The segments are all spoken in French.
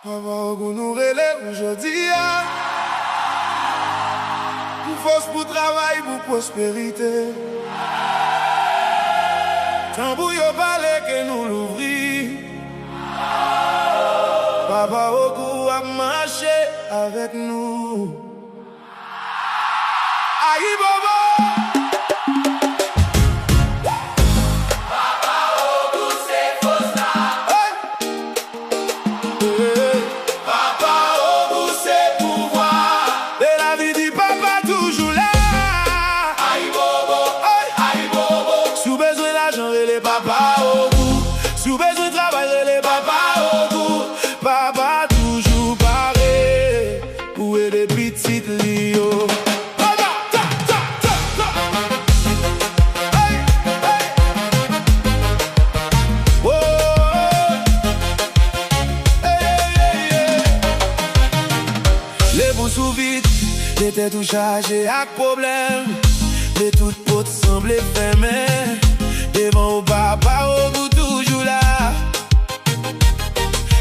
Avant qu'on nous relève aujourd'hui, une force pour travail, pour prospérité. Tant pour y parler que nous l'ouvrir. Papa au goût à marcher avec nous. Aïe bobo. Papa au bout, sous besoin de travail, les papas au bout. Papa toujours paré, où est les petites lios? Papa, ta, ta, ta, ta. Hey, hey. Oh, hey, hey, hey. Les bons sous vide, les têtes tout chargées avec problème. Les toutes potes semblaient fermées. Devant au papa au bout toujours là.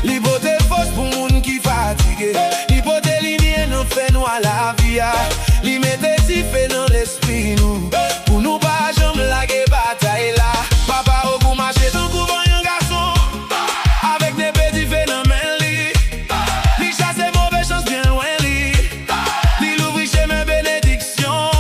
L'hypothèse fausse pour moun qui fatigué. L'hypothèse lignée nous fait nous à la vie. L'hypothèse si fait dans l'esprit nous. Pour nous pas jamais laguer bataille là. Papa au bout marcher ton couvent un garçon. Avec des petits phénomènes li. Li chasse mauvais chance bien loin li. Li l'ouvre chez mes bénédictions.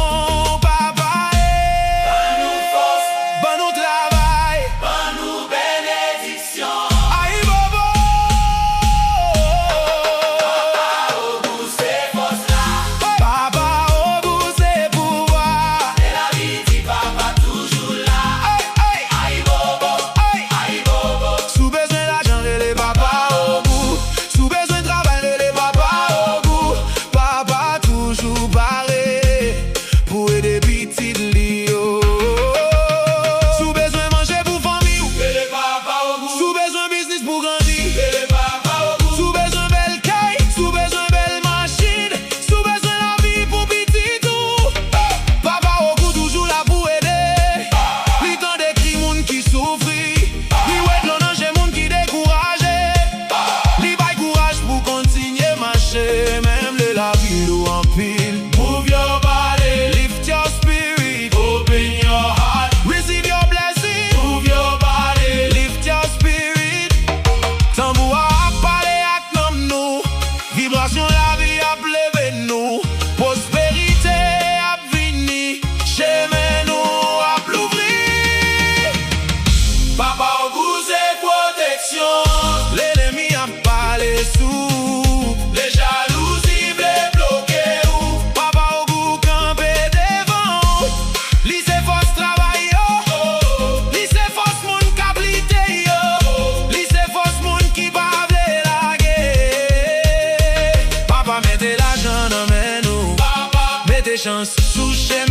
Même les la ville ou en pile. Move your body, lift your spirit, open your heart, receive your blessing. Move your body, lift your spirit. Tambou a parler ak nom nous. Vibration la vie a levé nous. Prospérité a vini. Chemin nous a l'ouvrir. Papa au goût c'est protection. L'ennemi a parlé sous. Mettez l'argent dans mes nous. Mettez chance sous chez